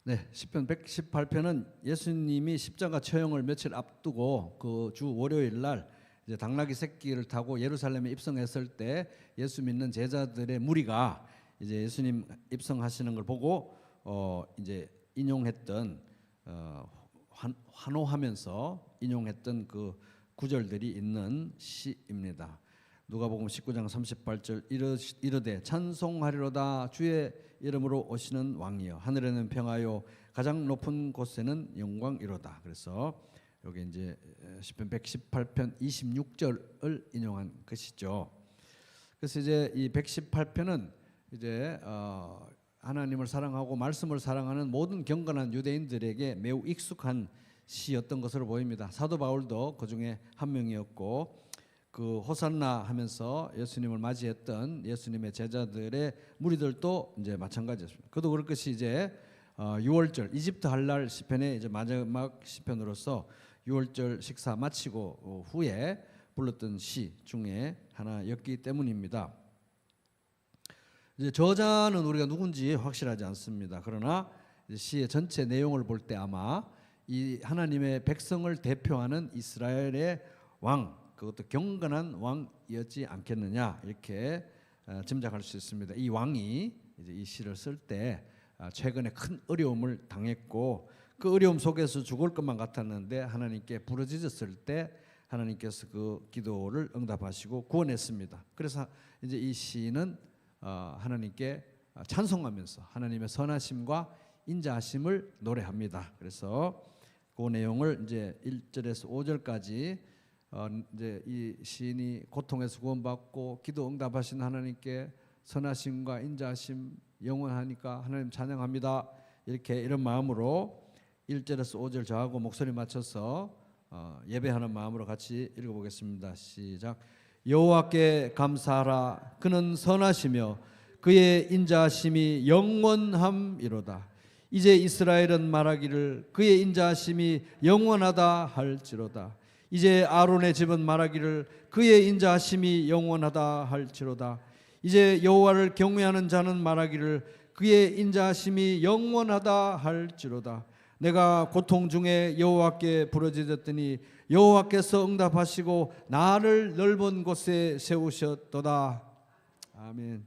네, 시편 118편은 예수님이 십자가 처형을 며칠 앞두고 그 주 월요일 날 이제 당나귀 새끼를 타고 예루살렘에 입성했을 때 예수 믿는 제자들의 무리가 이제 예수님 입성하시는 걸 보고 이제 인용했던 환호하면서 인용했던 그 구절들이 있는 시입니다. 누가복음 19장 38절 이르되 찬송하리로다 주의 이름으로 오시는 왕이여 하늘에는 평화요 가장 높은 곳에는 영광이로다. 그래서 여기 이제 시편 118편 26절을 인용한 것이죠. 그래서 이제 이 118편은 이제 하나님을 사랑하고 말씀을 사랑하는 모든 경건한 유대인들에게 매우 익숙한 시였던 것으로 보입니다. 사도 바울도 그 중에 한 명이었고 그 호산나 하면서 예수님을 맞이했던 예수님의 제자들의 무리들도 이제 마찬가지였습니다. 그도 그럴 것이 이제 6월절 이집트 할랄 시편의 이제 마지막 시편으로서 6월절 식사 마치고 후에 불렀던 시 중에 하나였기 때문입니다. 이제 저자는 우리가 누군지 확실하지 않습니다. 그러나 시의 전체 내용을 볼 때 아마 이 하나님의 백성을 대표하는 이스라엘의 왕, 그것도 경건한 왕이었지 않겠느냐 이렇게 짐작할 수 있습니다. 이 왕이 이제 이 시를 쓸 때 최근에 큰 어려움을 당했고 그 어려움 속에서 죽을 것만 같았는데 하나님께 부르짖었을 때 하나님께서 그 기도를 응답하시고 구원했습니다. 그래서 이제 이 시는 하나님께 찬송하면서 하나님의 선하심과 인자하심을 노래합니다. 그래서 그 내용을 이제 1절에서 5절까지 이제 이 시인이 고통에서 구원받고 기도 응답하신 하나님께 선하심과 인자하심 영원하니까 하나님 찬양합니다. 이렇게 이런 마음으로 1절에서 5절 저하고 목소리 맞춰서 예배하는 마음으로 같이 읽어보겠습니다. 시작. 여호와께 감사하라. 그는 선하시며 그의 인자하심이 영원함이로다. 이제 이스라엘은 말하기를 그의 인자하심이 영원하다 할지로다. 이제 아론의 집은 말하기를 그의 인자하심이 영원하다 할지로다. 이제 여호와를 경외하는 자는 말하기를 그의 인자하심이 영원하다 할지로다. 내가 고통 중에 여호와께 부르짖었더니 여호와께서 응답하시고 나를 넓은 곳에 세우셨도다. 아멘.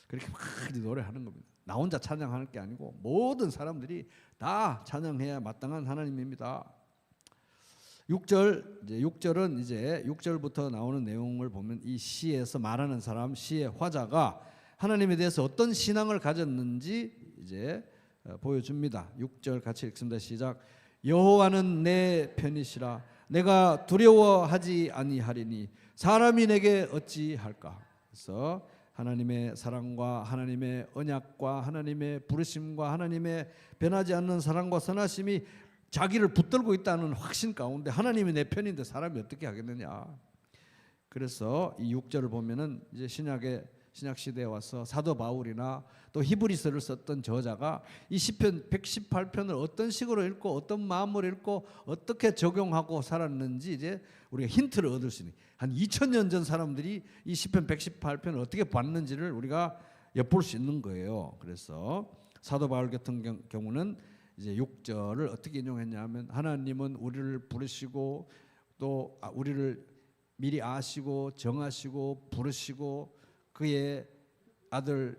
그렇게 막 노래하는 겁니다. 나 혼자 찬양하는 게 아니고 모든 사람들이 다 찬양해야 마땅한 하나님입니다. 6절 이제 6절은 이제 6절부터 나오는 내용을 보면 이 시에서 말하는 사람 시의 화자가 하나님에 대해서 어떤 신앙을 가졌는지 이제 보여줍니다. 6절 같이 읽습니다. 시작. 여호와는 내 편이시라. 내가 두려워하지 아니하리니 사람이 내게 어찌할까. 그래서 하나님의 사랑과 하나님의 언약과 하나님의 부르심과 하나님의 변하지 않는 사랑과 선하심이 자기를 붙들고 있다는 확신 가운데 하나님이 내 편인데 사람이 어떻게 하겠느냐. 그래서 이 6절을 보면은 이제 신약 시대에 와서 사도 바울이나 또 히브리서를 썼던 저자가 이 시편 118편을 어떤 식으로 읽고 어떤 마음으로 읽고 어떻게 적용하고 살았는지 이제 우리가 힌트를 얻을 수 있는 한 2000년 전 사람들이 이 시편 118편을 어떻게 봤는지를 우리가 엿볼 수 있는 거예요. 그래서 사도 바울 같은 경우는 이제 6절을 어떻게 인용했냐면 하나님은 우리를 부르시고 또 우리를 미리 아시고 정하시고 부르시고 그의 아들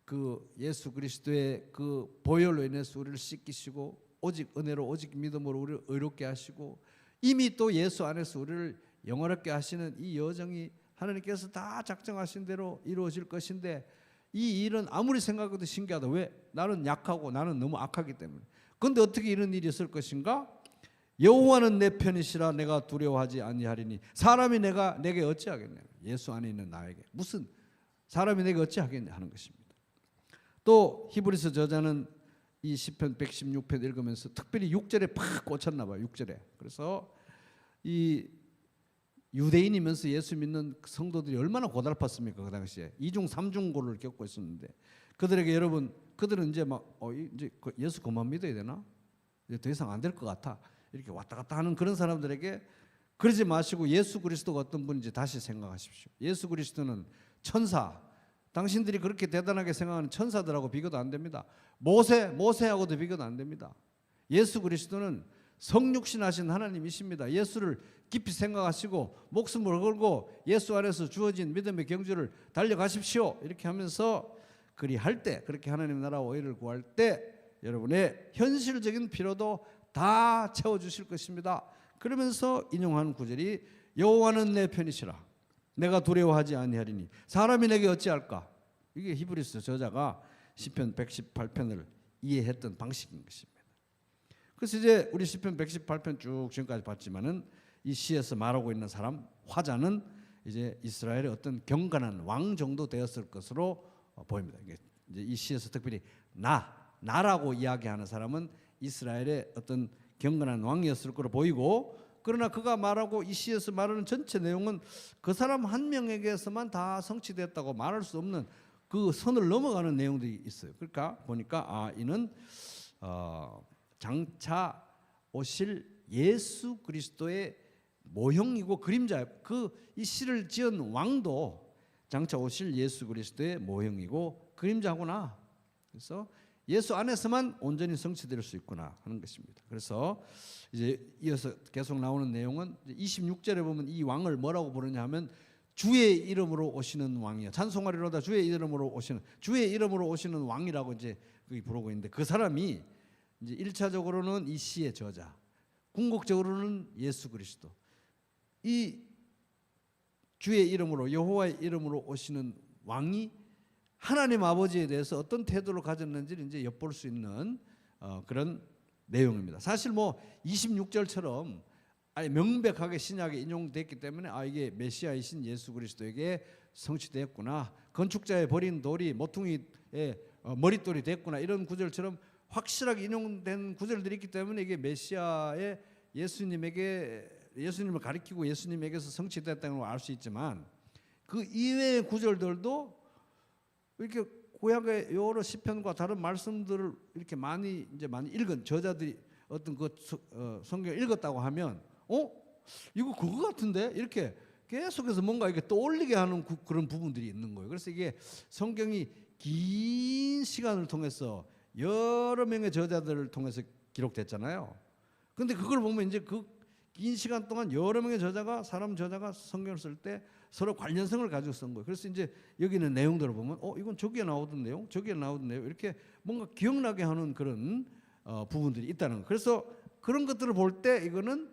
그 예수 그리스도의 그 보혈로 인해서 우리를 씻기시고 오직 은혜로 오직 믿음으로 우리를 의롭게 하시고 이미 또 예수 안에서 우리를 영원하게 하시는 이 여정이 하나님께서 다 작정하신 대로 이루어질 것인데 이 일은 아무리 생각해도 신기하다. 왜? 나는 약하고 나는 너무 악하기 때문에. 그런데 어떻게 이런 일이 있을 것인가? 여호와는 내 편이시라. 내가 두려워하지 아니하리니 사람이 내게 어찌하겠냐. 예수 안에 있는 나에게 무슨 사람이 내게 어찌하겠냐 하는 것입니다. 또 히브리서 저자는 이 시편 116편 읽으면서 특별히 6절에 팍 꽂혔나 봐요. 6절에. 그래서 이 유대인이면서 예수 믿는 성도들이 얼마나 고달팠습니까? 그 당시에 2중 3중고를 겪고 있었는데 그들에게 여러분 그들은 이제 막 이제 예수 그만 믿어야 되나? 이제 더 이상 안 될 것 같아. 이렇게 왔다 갔다 하는 그런 사람들에게 그러지 마시고 예수 그리스도가 어떤 분인지 다시 생각하십시오. 예수 그리스도는 천사 당신들이 그렇게 대단하게 생각하는 천사들하고 비교도 안 됩니다. 모세하고도 비교도 안 됩니다. 예수 그리스도는 성육신하신 하나님이십니다. 예수를 깊이 생각하시고 목숨을 걸고 예수 안에서 주어진 믿음의 경주를 달려가십시오. 이렇게 하면서 그렇게 하나님 나라 의를 구할 때 여러분의 현실적인 필요도 다 채워주실 것입니다. 그러면서 인용한 구절이 여호와는 내 편이시라 내가 두려워하지 아니하리니 사람이 내게 어찌할까. 이게 히브리서 저자가 시편 118편을 이해했던 방식인 것입니다. 그래서 이제 우리 시편 118편 쭉 지금까지 봤지만은 이 시에서 말하고 있는 사람 화자는 이제 이스라엘의 어떤 경건한 왕 정도 되었을 것으로 보입니다. 이제 이 시에서 특별히 나라고 이야기하는 사람은 이스라엘의 어떤 경건한 왕이었을 거로 보이고, 그러나 그가 말하고 이 시에서 말하는 전체 내용은 그 사람 한 명에게서만 다 성취됐다고 말할 수 없는 그 선을 넘어가는 내용들이 있어요. 그러니까 보니까 이는 장차 오실 예수 그리스도의 모형이고 그림자예요. 이 시를 지은 왕도 장차 오실 예수 그리스도의 모형이고 그림자구나. 그래서 예수 안에서만 온전히 성취될 수 있구나 하는 것입니다. 그래서 이제 이어서 계속 나오는 내용은 26절에 보면 이 왕을 뭐라고 부르냐 하면 주의 이름으로 오시는 왕이요 찬송하리로다 주의 이름으로 오시는 왕이라고 이제 부르고 있는데, 그 사람이 이제 1차적으로는 이 시의 저자, 궁극적으로는 예수 그리스도. 이 주의 이름으로 여호와의 이름으로 오시는 왕이 하나님 아버지에 대해서 어떤 태도를 가졌는지를 이제 엿볼 수 있는 그런 내용입니다. 사실 뭐 26절처럼 아예 명백하게 신약에 인용됐기 때문에 이게 메시아이신 예수 그리스도에게 성취되었구나, 건축자의 버린 돌이 모퉁이의 머릿돌이 됐구나, 이런 구절처럼 확실하게 인용된 구절들이 있기 때문에 이게 메시아의 예수님을 가리키고 예수님에게서 성취됐다는 걸 알 수 있지만, 그 이외의 구절들도 이렇게 구약의 여러 시편과 다른 말씀들을 이렇게 많이 읽은 저자들이 어떤 성경을 읽었다고 하면 이거 그거 같은데 이렇게 계속해서 뭔가 이렇게 떠올리게 하는 그런 부분들이 있는 거예요. 그래서 이게 성경이 긴 시간을 통해서 여러 명의 저자들을 통해서 기록됐잖아요. 근데 그걸 보면 이제 그 긴 시간 동안 여러 명의 저자가 성경을 쓸 때 서로 관련성을 가지고 쓴 거예요. 그래서 이제 여기 있는 내용들을 보면 이건 저기에 나오던 내용, 이렇게 뭔가 기억나게 하는 그런 부분들이 있다는 거예요. 그래서 그런 것들을 볼 때 이거는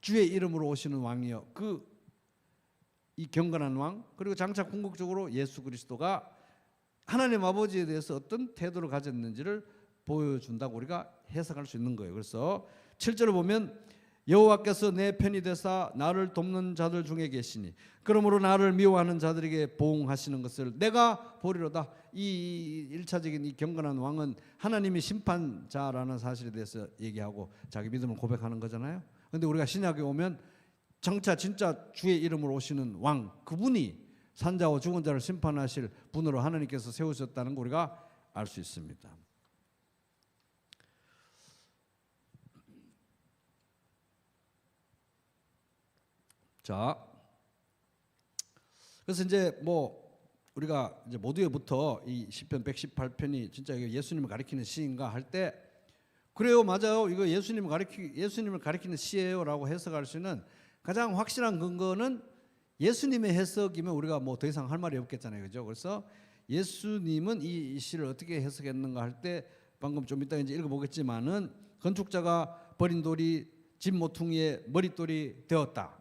주의 이름으로 오시는 왕이요, 이 경건한 왕, 그리고 장차 궁극적으로 예수 그리스도가 하나님 아버지에 대해서 어떤 태도를 가졌는지를 보여준다고 우리가 해석할 수 있는 거예요. 그래서 7절을 보면 여호와께서 내 편이 되사 나를 돕는 자들 중에 계시니 그러므로 나를 미워하는 자들에게 보응하시는 것을 내가 보리로다. 이 1차적인 이 경건한 왕은 하나님이 심판자라는 사실에 대해서 얘기하고 자기 믿음을 고백하는 거잖아요. 그런데 우리가 신약에 오면 정차 진짜 주의 이름으로 오시는 왕, 그분이 산자와 죽은 자를 심판하실 분으로 하나님께서 세우셨다는 거 우리가 알 수 있습니다. 자, 그래서 이제 우리가 이제 모두에부터 이 시편 118편이 진짜 예수님을 가리키는 시인가 할 때, 그래요, 맞아요, 이거 예수님을 가리키는 시예요라고 해석할 수 있는 가장 확실한 근거는 예수님의 해석이면 우리가 더 이상 할 말이 없겠잖아요, 그죠? 그래서 예수님은 이 시를 어떻게 해석했는가 할 때 방금 좀 이따 이제 읽어보겠지만은 건축자가 버린 돌이 집 모퉁이의 머릿돌이 되었다.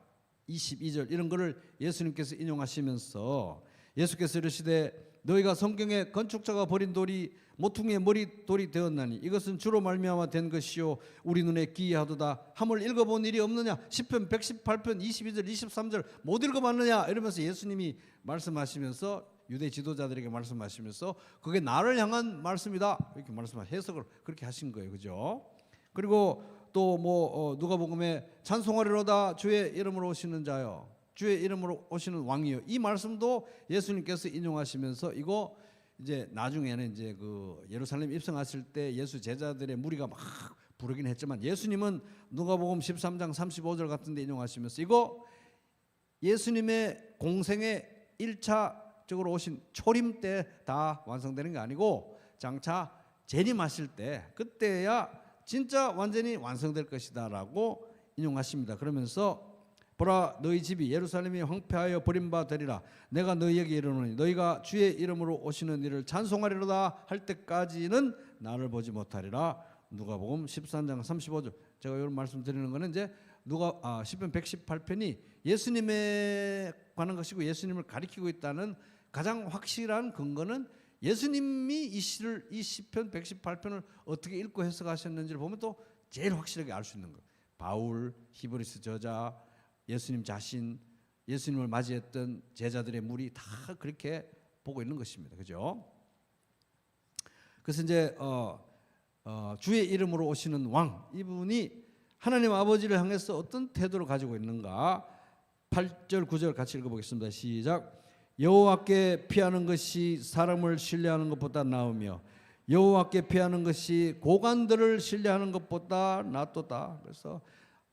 22절 이런 거를 예수님께서 인용하시면서 예수께서 이르시되 너희가 성경에 건축자가 버린 돌이 모퉁이의 머릿돌이 되었나니 이것은 주로 말미암아 된 것이요 우리 눈에 기이하도다 함을 읽어본 일이 없느냐. 시편 118편 22절 23절 못 읽어봤느냐 이러면서 예수님이 말씀하시면서 유대 지도자들에게 말씀하시면서 그게 나를 향한 말씀이다 이렇게 해석을 그렇게 하신 거예요, 그죠? 그리고 또 누가복음에 찬송하리로다 주의 이름으로 오시는 자요 주의 이름으로 오시는 왕이요, 이 말씀도 예수님께서 인용하시면서 이거 이제 나중에는 이제 예루살렘 입성하실 때 예수 제자들의 무리가 막 부르긴 했지만 예수님은 누가복음 13장 35절 같은 데 인용하시면서 이거 예수님의 공생의 1차 마지막적으로 오신 초림 때 다 완성되는 게 아니고 장차 재림하실 때 그때야 진짜 완전히 완성될 것이다라고 인용하십니다. 그러면서 보라 너희 집이 예루살렘이 황폐하여 버림받으리라. 내가 너희에게 이르노니 너희가 주의 이름으로 오시는 이를 찬송하리로다 할 때까지는 나를 보지 못하리라. 누가복음 13장 35절. 제가 이런 말씀 드리는 거는 이제 시편 118편이 예수님에 관한 것이고 예수님을 가리키고 있다는 가장 확실한 근거는 예수님이 이 시편 118편을 어떻게 읽고 해석하셨는지를 보면 또 제일 확실하게 알 수 있는 거예요. 바울, 히브리서 저자, 예수님 자신, 예수님을 맞이했던 제자들의 무리 다 그렇게 보고 있는 것입니다. 그죠? 그래서 이제 주의 이름으로 오시는 왕, 이분이 하나님 아버지를 향해서 어떤 태도를 가지고 있는가? 8절 9절 같이 읽어보겠습니다. 시작. 여호와께 피하는 것이 사람을 신뢰하는 것보다 나으며 여호와께 피하는 것이 고관들을 신뢰하는 것보다 낫도다. 그래서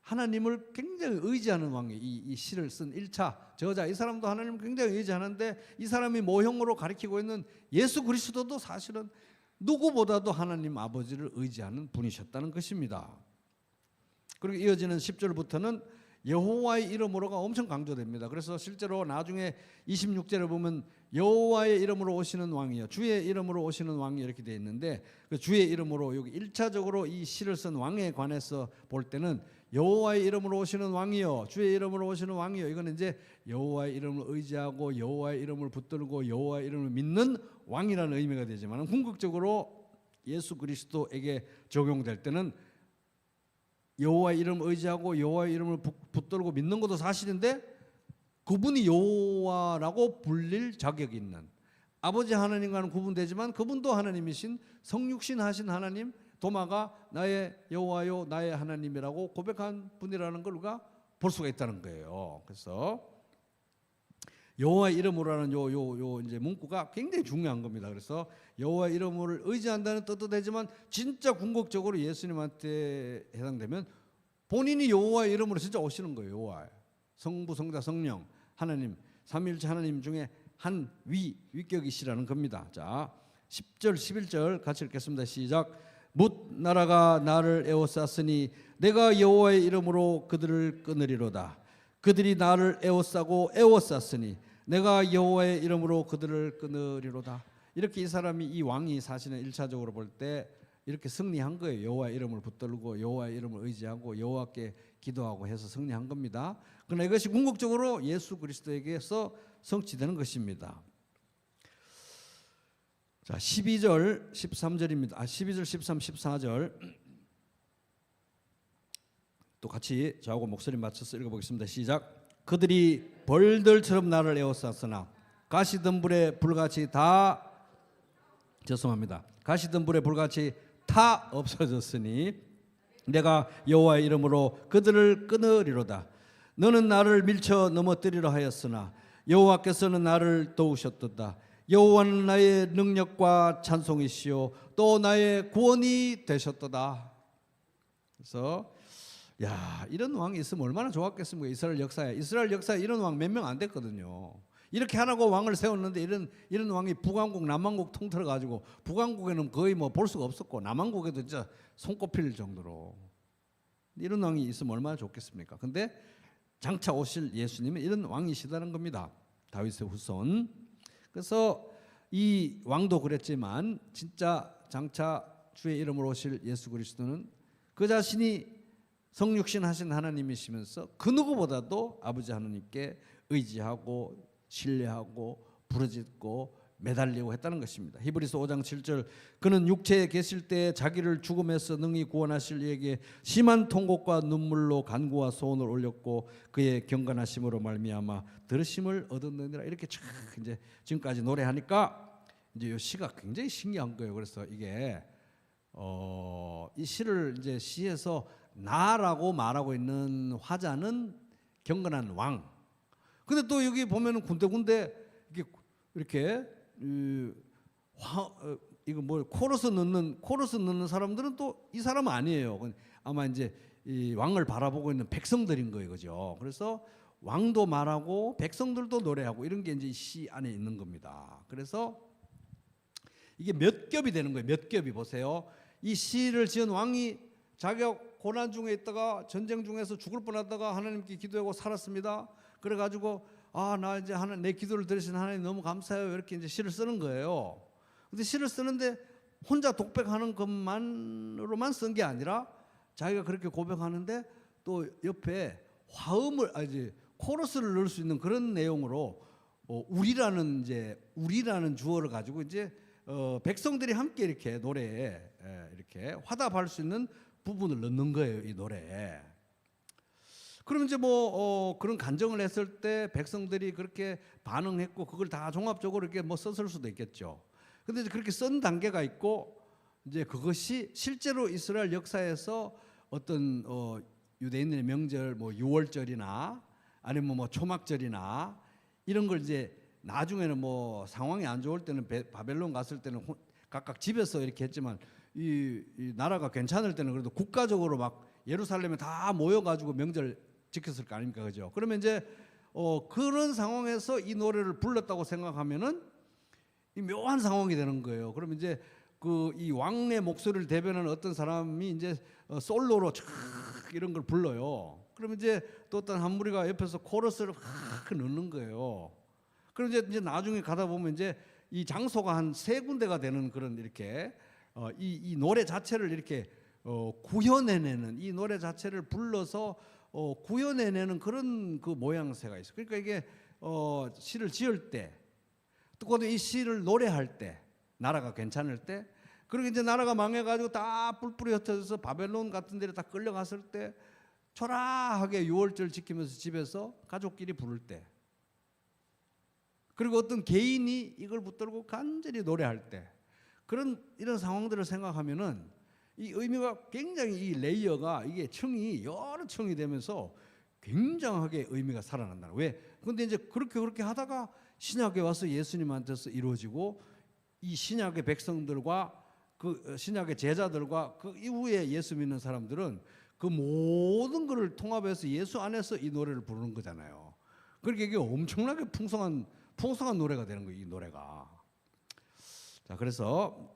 하나님을 굉장히 의지하는 왕이 이 시를 쓴 1차 저자, 이 사람도 하나님을 굉장히 의지하는데 이 사람이 모형으로 가리키고 있는 예수 그리스도도 사실은 누구보다도 하나님 아버지를 의지하는 분이셨다는 것입니다. 그리고 이어지는 10절부터는 여호와의 이름으로가 엄청 강조됩니다. 그래서 실제로 나중에 26절에 보면 여호와의 이름으로 오시는 왕이요, 주의 이름으로 오시는 왕이 이렇게 되어 있는데 그 주의 이름으로 여기 1차적으로 이 시를 쓴 왕에 관해서 볼 때는 여호와의 이름으로 오시는 왕이요, 주의 이름으로 오시는 왕이요, 이거는 이제 여호와의 이름을 의지하고 여호와의 이름을 붙들고 여호와의 이름을 믿는 왕이라는 의미가 되지만 궁극적으로 예수 그리스도에게 적용될 때는 여호와의 이름을 의지하고 여호와의 이름을 붙들고 믿는 것도 사실인데 그분이 여호와라고 불릴 자격이 있는, 아버지 하나님과는 구분되지만 그분도 하나님이신 성육신 하신 하나님, 도마가 나의 여호와요 나의 하나님이라고 고백한 분이라는 걸 우리가 볼 수가 있다는 거예요. 그래서 여호와의 이름으로라는 요 이제 문구가 굉장히 중요한 겁니다. 그래서 여호와의 이름을 의지한다는 뜻도 되지만 진짜 궁극적으로 예수님한테 해당되면 본인이 여호와의 이름으로 진짜 오시는 거예요. 여호와, 성부, 성자, 성령, 하나님, 삼위일체 하나님 중에 한 위격이시라는 겁니다. 자, 10절, 11절 같이 읽겠습니다. 시작. 뭇 나라가 나를 에워쌌으니 내가 여호와의 이름으로 그들을 끊으리로다. 그들이 나를 에워쌌으니 내가 여호와의 이름으로 그들을 끊으리로다. 이렇게 이 사람이, 이 왕이 사실은 1차적으로 볼 때 이렇게 승리한 거예요. 여호와의 이름을 붙들고 여호와의 이름을 의지하고 여호와께 기도하고 해서 승리한 겁니다. 그러나 이것이 궁극적으로 예수 그리스도에게서 성취되는 것입니다. 자, 12절 13절입니다. 12절 13 14절 또 같이 저하고 목소리 맞춰서 읽어보겠습니다. 시작. 그들이 벌들처럼 나를 에워쌌으나 가시덤불에 불같이 다, 죄송합니다, 가시덤불에 불같이 다 없어졌으니 내가 여호와의 이름으로 그들을 끊으리로다. 너는 나를 밀쳐 넘어뜨리려 하였으나 여호와께서는 나를 도우셨도다. 여호와는 나의 능력과 찬송이시요 또 나의 구원이 되셨도다. 그래서 이런 왕이 있으면 얼마나 좋았겠습니까? 이스라엘 역사에 이런 왕 몇 명 안 됐거든요. 이렇게 하라고 왕을 세웠는데 이런 왕이 북왕국 남왕국 통틀어 가지고 북왕국에는 거의 뭐 볼 수가 없었고 남왕국에도 진짜 손꼽힐 정도로 이런 왕이 있으면 얼마나 좋겠습니까? 근데 장차 오실 예수님은 이런 왕이시다는 겁니다. 다윗의 후손. 그래서 이 왕도 그랬지만 진짜 장차 주의 이름으로 오실 예수 그리스도는 그 자신이 성육신 하신 하나님이시면서 그 누구보다도 아버지 하나님께 의지하고 신뢰하고 부르짖고 매달리고 했다는 것입니다. 히브리서 5장 7절 그는 육체에 계실 때 자기를 죽음에서 능히 구원하실 이에게 심한 통곡과 눈물로 간구와 소원을 올렸고 그의 경건하심으로 말미암아 들으심을 얻었느니라. 이렇게 쫙 이제 지금까지 노래하니까 이제 이 시가 굉장히 신기한 거예요. 그래서 이게 이 시를 이제 시에서 나라고 말하고 있는 화자는 경건한 왕. 근데 또 여기 보면은 군데군데 이렇게 이거 뭐 코러스 넣는 사람들은 또 이 사람은 아니에요. 아마 이제 이 왕을 바라보고 있는 백성들인 거예요, 그죠? 그래서 왕도 말하고 백성들도 노래하고 이런 게 이제 시 안에 있는 겁니다. 그래서 이게 몇 겹이 되는 거예요. 몇 겹이 보세요. 이 시를 지은 왕이 자기가 고난 중에 있다가 전쟁 중에서 죽을 뻔하다가 하나님께 기도하고 살았습니다. 그래가지고 나 이제 내 기도를 들으신 하나님 너무 감사해요. 이렇게 이제 시를 쓰는 거예요. 근데 시를 쓰는데 혼자 독백하는 것만으로만 쓴 게 아니라 자기가 그렇게 고백하는데 또 옆에 화음을 코러스를 넣을 수 있는 그런 내용으로 우리라는 주어를 가지고 이제 백성들이 함께 이렇게 노래에 이렇게 화답할 수 있는 부분을 넣는 거예요, 이 노래에. 그러면 이제 그런 간정을 했을 때 백성들이 그렇게 반응했고 그걸 다 종합적으로 이렇게 썼을 수도 있겠죠. 근데 이제 그렇게 쓴 단계가 있고 이제 그것이 실제로 이스라엘 역사에서 어떤 유대인들의 명절 유월절이나 아니면 초막절이나 이런 걸 이제 나중에는 상황이 안 좋을 때는 바벨론 갔을 때는 각각 집에서 이렇게 했지만 이 나라가 괜찮을 때는 그래도 국가적으로 막 예루살렘에 다 모여가지고 명절 지켰을 거 아닙니까, 그죠? 그러면 이제 그런 상황에서 이 노래를 불렀다고 생각하면은 이 묘한 상황이 되는 거예요. 그러면 이제 이 왕의 목소리를 대변하는 어떤 사람이 이제 솔로로 촥 이런 걸 불러요. 그러면 이제 또 어떤 한 무리가 옆에서 코러스를 확 넣는 거예요. 그럼 이제 나중에 가다 보면 이제 이 장소가 한 3군데가 되는 그런 이렇게 이 노래 자체를 이렇게 구현해내는 이 노래 자체를 불러서 구현해내는 그런 그 모양새가 있어요. 그러니까 이게 시를 지을 때 또 이 시를 노래할 때 나라가 괜찮을 때 그리고 이제 나라가 망해가지고 다 뿔뿔이 흩어져서 바벨론 같은 데를 다 끌려갔을 때 초라하게 유월절 지키면서 집에서 가족끼리 부를 때 그리고 어떤 개인이 이걸 붙들고 간절히 노래할 때 이런 상황들을 생각하면은 이 의미가 굉장히 이 레이어가 이게 층이 여러 층이 되면서 굉장하게 의미가 살아난다. 왜? 근데 이제 그렇게 하다가 신약에 와서 예수님한테서 이루어지고 이 신약의 백성들과 그 신약의 제자들과 그 이후에 예수 믿는 사람들은 그 모든 것을 통합해서 예수 안에서 이 노래를 부르는 거잖아요. 그러니까 이게 엄청나게 풍성한 노래가 되는 거예요, 이 노래가. 자, 그래서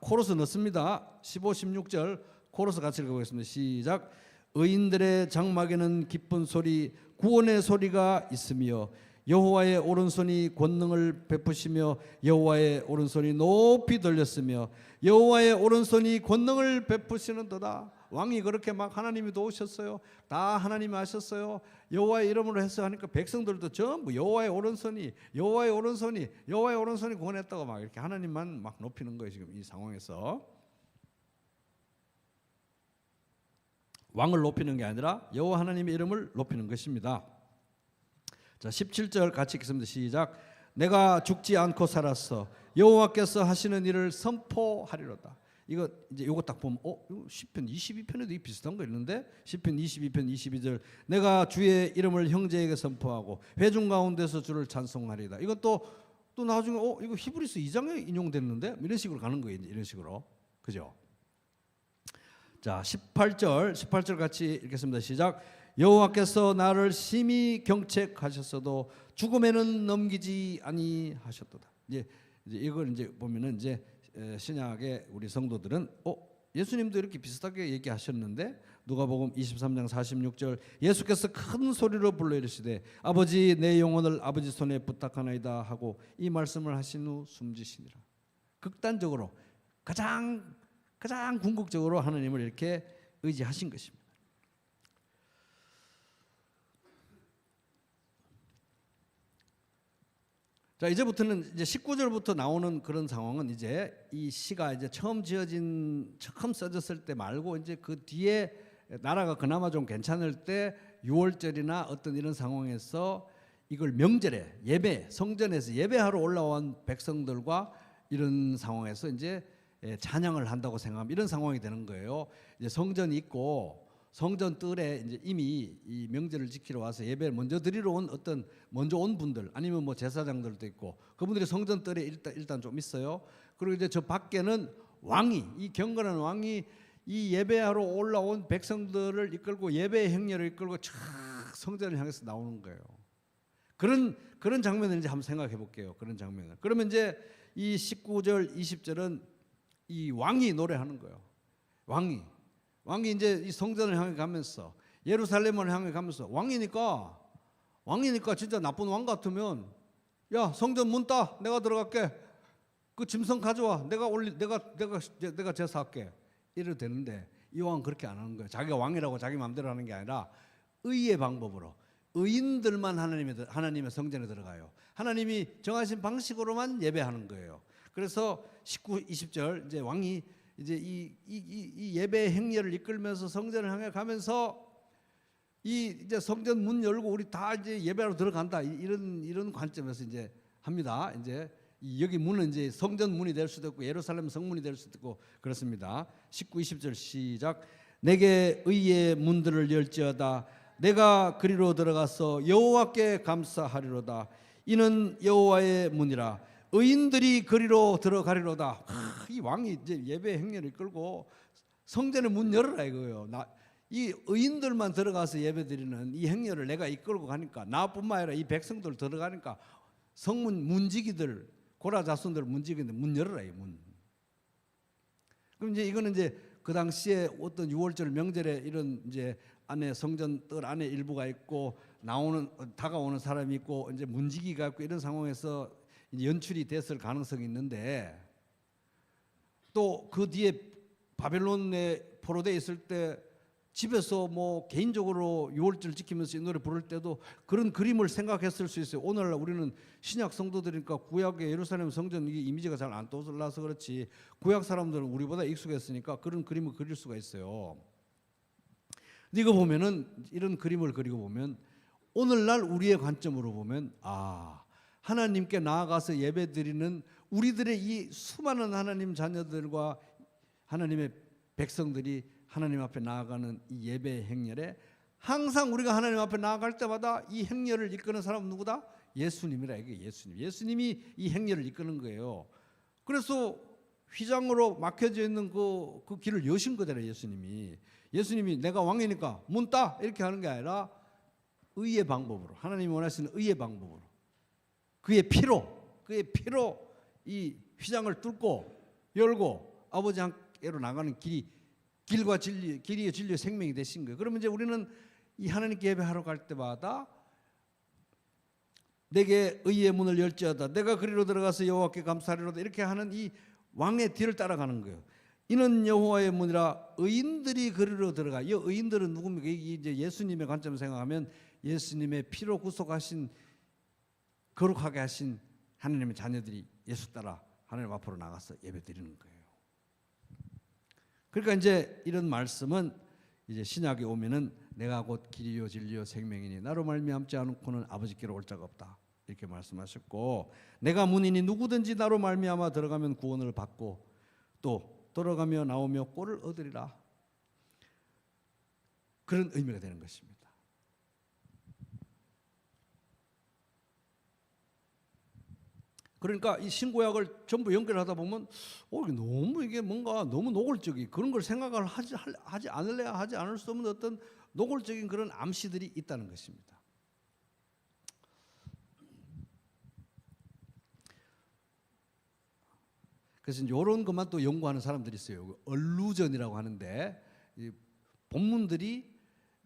코러스 넣습니다. 15, 16절 코러스 같이 읽어보겠습니다. 시작. 의인들의 장막에는 기쁜 소리, 구원의 소리가 있으며 여호와의 오른손이 권능을 베푸시며 여호와의 오른손이 높이 들렸으며 여호와의 오른손이 권능을 베푸시는도다. 왕이 그렇게 막 하나님이 도우셨어요. 다 하나님이 하셨어요. 여호와의 이름으로 해서 하니까 백성들도 전부 여호와의 오른손이 구원했다고 막 이렇게 하나님만 막 높이는 거예요. 지금 이 상황에서 왕을 높이는 게 아니라 여호와 하나님의 이름을 높이는 것입니다. 자, 17절 같이 읽습니다. 시작. 내가 죽지 않고 살았어. 여호와께서 하시는 일을 선포하리로다. 이거 이제 요거 딱 보면 시편 22편에도 이 비슷한 거 있는데 시편 22편 22절 내가 주의 이름을 형제에게 선포하고 회중 가운데서 주를 찬송하리다. 이건 또 나중에 이거 히브리서 2장에 인용됐는데 이런 식으로 가는 거예요. 이런 식으로. 그죠? 자, 18절 같이 읽겠습니다. 시작. 여호와께서 나를 심히 경책하셨어도 죽음에는 넘기지 아니하셨도다. 이제 이걸 이제 보면은 이제 신약의 우리 성도들은 예수님도 이렇게 비슷하게 얘기하셨는데 누가복음 23장 46절 예수께서 큰 소리로 불러 이르시되 아버지 내 영혼을 아버지 손에 부탁하나이다 하고 이 말씀을 하신 후 숨지시니라. 극단적으로 가장 궁극적으로 하나님을 이렇게 의지하신 것입니다. 자, 이제부터는 이제 19절부터 나오는 그런 상황은 이제 이 시가 이제 처음 써졌을 때 말고 이제 그 뒤에 나라가 그나마 좀 괜찮을 때 6월절이나 어떤 이런 상황에서 이걸 명절에 성전에서 예배하러 올라온 백성들과 이런 상황에서 이제 찬양을 한다고 생각하면 이런 상황이 되는 거예요. 이제 성전이 있고 성전 뜰에 이제 이미 이 명절을 지키러 와서 예배를 먼저 드리러 온 먼저 온 분들 아니면 제사장들도 있고 그분들이 성전 뜰에 일단 좀 있어요. 그리고 이제 저 밖에는 이 경건한 왕이 이 예배하러 올라온 백성들을 이끌고 예배의 행렬을 이끌고 촥 성전을 향해서 나오는 거예요. 그런 장면을 이제 한번 생각해 볼게요. 그런 장면을. 그러면 이제 이 19절, 20절은 이 왕이 노래하는 거예요. 왕이 이제 이 성전을 향해 가면서 예루살렘을 향해 가면서 왕이니까 진짜 나쁜 왕 같으면 야 성전 문 따, 내가 들어갈게. 그 짐승 가져와, 내가 제사할게. 이래도 되는데 이 왕은 그렇게 안 하는 거예요. 자기가 왕이라고 자기 마음대로 하는 게 아니라 의의 방법으로 의인들만 하나님의 성전에 들어가요. 하나님이 정하신 방식으로만 예배하는 거예요. 그래서 19, 20절 이제 왕이 이제 이 예배 행렬을 이끌면서 성전을 향해 가면서 이제 성전 문 열고 우리 다 이제 예배하러 들어간다 이런 관점에서 이제 합니다. 이제 여기 문은 이제 성전 문이 될 수도 있고 예루살렘 성문이 될 수도 있고 그렇습니다. 19, 20절 시작. 내게 의의 문들을 열지어다. 내가 그리로 들어가서 여호와께 감사하리로다. 이는 여호와의 문이라. 의인들이 그리로 들어가리로다. 이 왕이 이제 예배 행렬을 끌고 성전의 문 열어라 이거예요. 이 의인들만 들어가서 예배드리는 이 행렬을 내가 이끌고 가니까 나뿐만 아니라 이 백성들 들어가니까 성문 문지기들 고라 자손들 문지기들 문 열어라 이 문. 그럼 이제 이거는 이제 그 당시에 어떤 6월절 명절에 이런 이제 안에 성전 뜰 안에 일부가 있고 다가오는 사람이 있고 이제 문지기가 있고 이런 상황에서 연출이 됐을 가능성이 있는데 또 그 뒤에 바벨론에 포로되어 있을 때 집에서 뭐 개인적으로 유월절 지키면서 이 노래 부를 때도 그런 그림을 생각했을 수 있어요. 오늘날 우리는 신약 성도들이니까 구약의 예루살렘 성전 이게 이미지가 잘 안 떠올라서 그렇지 구약 사람들은 우리보다 익숙했으니까 그런 그림을 그릴 수가 있어요. 근데 이거 보면은 이런 그림을 그리고 보면 오늘날 우리의 관점으로 보면 하나님께 나아가서 예배드리는 우리들의 이 수많은 하나님 자녀들과 하나님의 백성들이 하나님 앞에 나아가는 이 예배 행렬에 항상 우리가 하나님 앞에 나아갈 때마다 이 행렬을 이끄는 사람은 누구다? 예수님이라. 이게 예수님이 이 행렬을 이끄는 거예요. 그래서 휘장으로 막혀져 있는 그 길을 여신 거잖아요. 예수님이 내가 왕이니까 문 따 이렇게 하는 게 아니라 의의 방법으로 하나님이 원하시는 의의 방법으로 그의 피로 이 휘장을 뚫고 열고 아버지 함께로 나가는 길과 길이의 진리의 생명이 되신 거예요. 그러면 이제 우리는 이 하나님께 예배하러 갈 때마다 내게 의의 문을 열지어다. 내가 그리로 들어가서 여호와께 감사하리로다. 이렇게 하는 이 왕의 뒤를 따라가는 거예요. 이는 여호와의 문이라. 의인들이 그리로 들어가. 이 의인들은 누굽니까? 이제 예수님의 관점을 생각하면 예수님의 피로 구속하신 거룩하게 하신 하나님의 자녀들이 예수 따라 하나님 앞으로 나가서 예배드리는 거예요. 그러니까 이제 이런 말씀은 이제 신약에 오면은 내가 곧 길이요 진리요 생명이니 나로 말미암지 않고는 아버지께로 올 자가 없다 이렇게 말씀하셨고 내가 문이니 누구든지 나로 말미암아 들어가면 구원을 받고 또 들어가며 나오며 꼴을 얻으리라 그런 의미가 되는 것입니다. 그러니까 이 신구약을 전부 연결하다 보면 이게 뭔가 너무 노골적이 그런 걸 생각을 하지 않을래야 하지 않을 수 없는 어떤 노골적인 그런 암시들이 있다는 것입니다. 그래서 이런 것만 또 연구하는 사람들이 있어요. 얼루전이라고 하는데 이 본문들이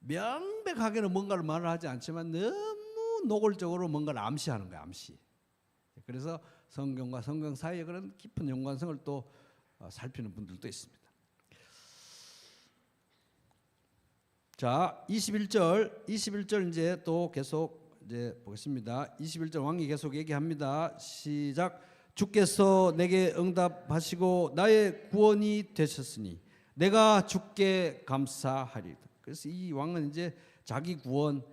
명백하게는 뭔가를 말을 하지 않지만 너무 노골적으로 뭔가를 암시하는 거예요. 암시. 그래서 성경과 성경 사이에 그런 깊은 연관성을 또 살피는 분들도 있습니다. 자, 21절 이제 또 계속 이제 보겠습니다. 21절 왕이 계속 얘기합니다. 시작. 주께서 내게 응답하시고 나의 구원이 되셨으니 내가 주께 감사하리다. 그래서 이 왕은 이제 자기 구원,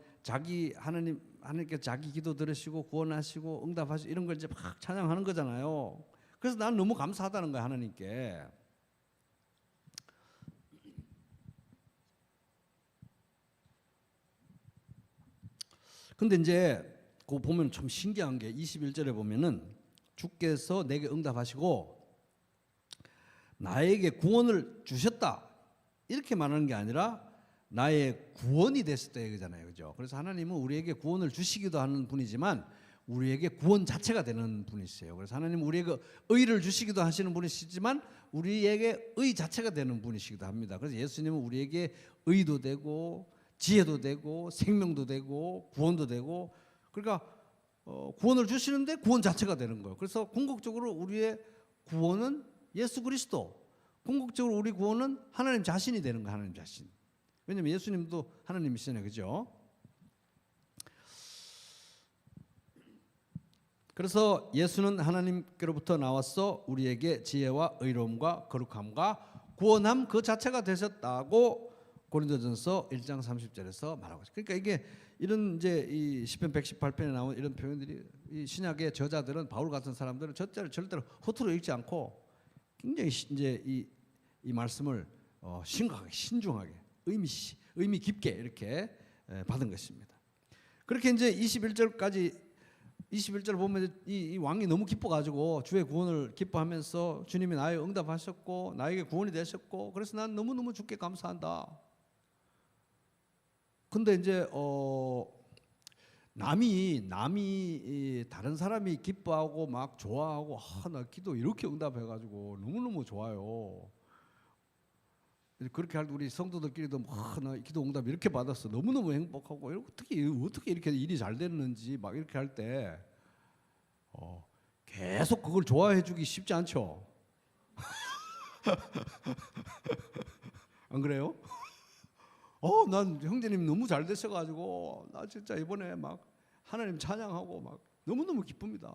하나님께 자기 기도 들으시고 구원하시고 응답하시고 이런 걸 이제 막 찬양하는 거잖아요. 그래서 난 너무 감사하다는 거야 하나님께. 근데 이제 그거 보면 참 신기한 게 21절에 보면은 주께서 내게 응답하시고 나에게 구원을 주셨다 이렇게 말하는 게 아니라 나의 구원이 됐을 때 그잖아요, 그죠? 그래서 하나님은 우리에게 구원을 주시기도 하는 분이지만 우리에게 구원 자체가 되는 분이세요. 그래서 하나님은 우리에게 의를 주시기도 하시는 분이시지만 우리에게 의 자체가 되는 분이시기도 합니다. 그래서 예수님은 우리에게 의도 되고 지혜도 되고 생명도 되고 구원도 되고, 그러니까 구원을 주시는데 구원 자체가 되는 거예요. 그래서 궁극적으로 우리의 구원은 예수 그리스도, 궁극적으로 우리 구원은 하나님 자신이 되는 거예요. 하나님 자신. 왜냐하면 예수님도 하나님이시잖아요, 그죠? 그래서 예수는 하나님께로부터 나와서 우리에게 지혜와 의로움과 거룩함과 구원함 그 자체가 되셨다고 고린도전서 1장 30절에서 말하고 있어요. 그러니까 이게 이런 이제 이 시편 118편에 나온 이런 표현들이 이 신약의 저자들은, 바울 같은 사람들은 절대로 허투루 읽지 않고 굉장히 이제 이 말씀을 심각하게 신중하게 의미 깊게 이렇게 받은 것입니다. 그렇게 이제 21절 보면 이 왕이 너무 기뻐가지고 주의 구원을 기뻐하면서 주님이 나의 응답하셨고 나에게 구원이 되셨고 그래서 난 너무너무 주께 감사한다. 근데 이제 남이 다른 사람이 기뻐하고 막 좋아하고 나 기도 이렇게 응답해가지고 너무너무 좋아요. 그렇게 할 때 우리 성도들끼리도 나 기도 응답 이렇게 받았어. 너무너무 행복하고 어떻게 이렇게 일이 잘 됐는지 막 이렇게 할 때 계속 그걸 좋아해 주기 쉽지 않죠. 안 그래요? 난 형제님 너무 잘 되셔가지고 나 진짜 이번에 막 하나님 찬양하고 막 너무너무 기쁩니다.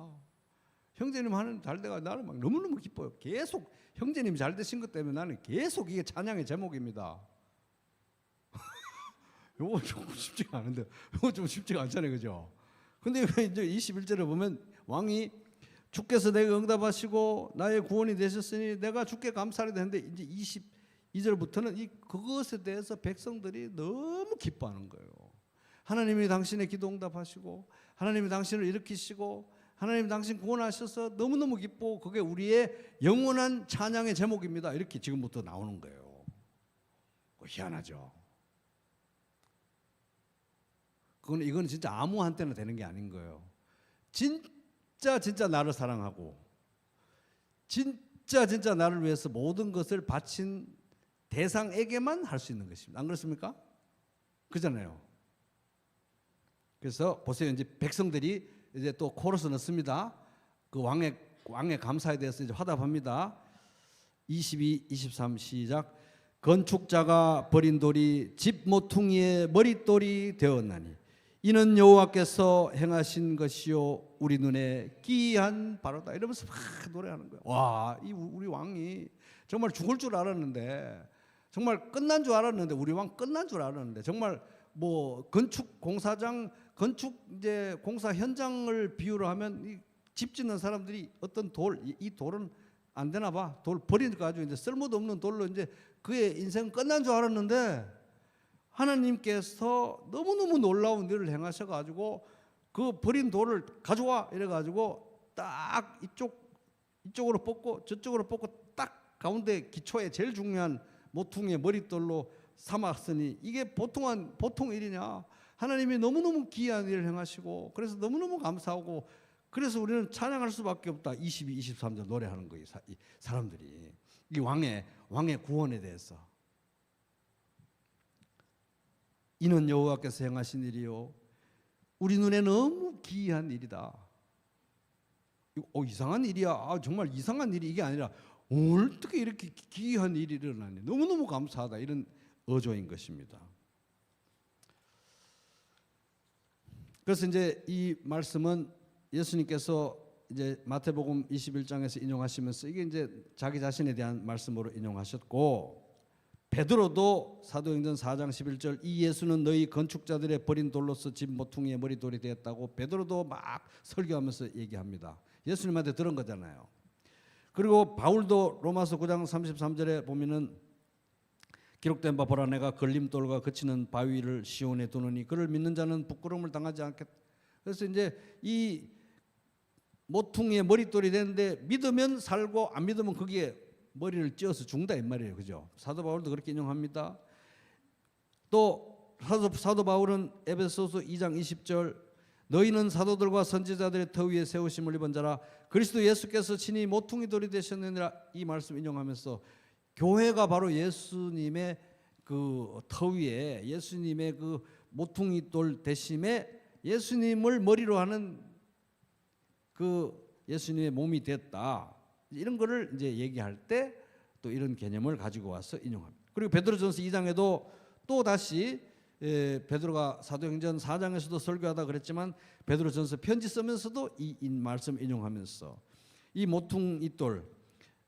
형제님 하나님 잘 돼가 나는 막 너무너무 기뻐요. 계속 형제님 잘 되신 것 때문에 나는 계속 이게 찬양의 제목입니다. 이거 좀 쉽지가 않은데, 이거 좀 쉽지가 않잖아요, 그죠? 근데 이제 21절에 보면 왕이 주께서 내게 응답하시고 나의 구원이 되셨으니 내가 주께 감사하리다 했는데 이제 22절부터는 그것에 대해서 백성들이 너무 기뻐하는 거예요. 하나님이 당신의 기도 응답하시고 하나님이 당신을 일으키시고 하나님 당신 구원하셔서 너무너무 기쁘고 그게 우리의 영원한 찬양의 제목입니다. 이렇게 지금부터 나오는 거예요. 희한하죠. 이건 진짜 아무한테나 되는 게 아닌 거예요. 진짜 나를 사랑하고 진짜 나를 위해서 모든 것을 바친 대상에게만 할 수 있는 것입니다. 안 그렇습니까? 그잖아요. 그래서 보세요. 이제 백성들이 이제 또 코러스 넣습니다. 그 왕의 감사에 대해서 이제 화답합니다. 22, 23 시작. 건축자가 버린 돌이 집 모퉁이의 머릿돌이 되었나니 이는 여호와께서 행하신 것이요 우리 눈에 기이한 바로다. 이러면서 막 노래하는 거예요. 와, 우리 왕이 정말 죽을 줄 알았는데, 정말 끝난 줄 알았는데, 우리 왕 끝난 줄 알았는데, 정말 뭐 건축 이제 공사 현장을 비유로 하면 이 집 짓는 사람들이 어떤 이 돌은 안 되나 봐. 돌 버려가지고 이제 쓸모도 없는 돌로 이제 그의 인생 끝난 줄 알았는데 하나님께서 너무너무 놀라운 일을 행하셔가지고 그 버린 돌을 가져와 이래가지고 딱 이쪽으로 뽑고 저쪽으로 뽑고 딱 가운데 기초에 제일 중요한 모퉁이의 머릿돌로 삼았으니 이게 보통 일이냐. 하나님이 너무너무 귀한 일을 행하시고 그래서 너무너무 감사하고 그래서 우리는 찬양할 수밖에 없다. 22, 23절 노래하는 거예요. 이 사람들이 이 왕의 구원에 대해서. 이는 여호와께서 행하신 일이요 우리 눈에 너무 기이한 일이다. 이상한 일이야. 정말 이상한 일이 이게 아니라 어떻게 이렇게 기이한 일이 일어나니 너무너무 감사하다. 이런 어조인 것입니다. 그래서 이제 이 말씀은 예수님께서 이제 마태복음 21장에서 인용하시면서 이게 이제 자기 자신에 대한 말씀으로 인용하셨고, 베드로도 사도행전 4장 11절 이 예수는 너희 건축자들의 버린 돌로서 집 모퉁이의 머릿돌이 되었다고 베드로도 막 설교하면서 얘기합니다. 예수님한테 들은 거잖아요. 그리고 바울도 로마서 9장 33절에 보면은 기록된 바 보라 내가 걸림돌과 그치는 바위를 시온에 두느니 그를 믿는 자는 부끄러움을 당하지 않겠다. 그래서 이제 이 모퉁이의 머릿돌이 되는데 믿으면 살고 안 믿으면 거기에 머리를 찧어서 죽는다 이 말이에요. 그죠? 사도 바울도 그렇게 인용합니다. 또 사도 바울은 에베소서 2장 20절 너희는 사도들과 선지자들의 터 위에 세우심을 입은 자라 그리스도 예수께서 친히 모퉁이 돌이 되셨느니라 이 말씀 인용하면서 교회가 바로 예수님의 그 터 위에 예수님의 그 모퉁이 돌 대심에 예수님을 머리로 하는 그 예수님의 몸이 됐다. 이런 거를 이제 얘기할 때 또 이런 개념을 가지고 와서 인용합니다. 그리고 베드로전서 2장에도 또 다시 베드로가 사도행전 4장에서도 설교하다 그랬지만 베드로전서 편지 쓰면서도 이 말씀 인용하면서 이 모퉁이 돌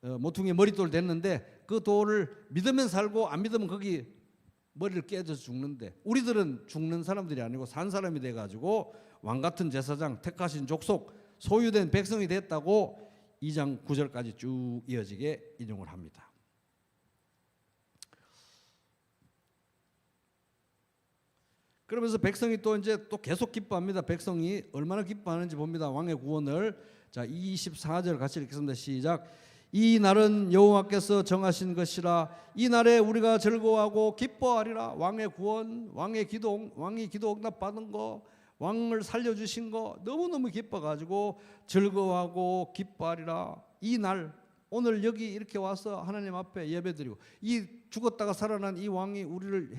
모퉁이의 머릿돌 됐는데 그 돌을 믿으면 살고 안 믿으면 거기 머리를 깨져서 죽는데 우리들은 죽는 사람들이 아니고 산 사람이 돼가지고 왕같은 제사장 택하신 족속 소유된 백성이 됐다고 2장 9절까지 쭉 이어지게 인용을 합니다. 그러면서 백성이 또 이제 또 계속 기뻐합니다. 백성이 얼마나 기뻐하는지 봅니다. 왕의 구원을. 자, 24절 같이 읽겠습니다. 시작. 이 날은 여호와께서 정하신 것이라 이 날에 우리가 즐거워하고 기뻐하리라. 왕의 구원, 왕의 기도, 왕이 기도 응답 받은 거, 왕을 살려주신 거 너무너무 기뻐가지고 즐거워하고 기뻐하리라. 이 날 오늘 여기 이렇게 와서 하나님 앞에 예배드리고 이 죽었다가 살아난 이 왕이 우리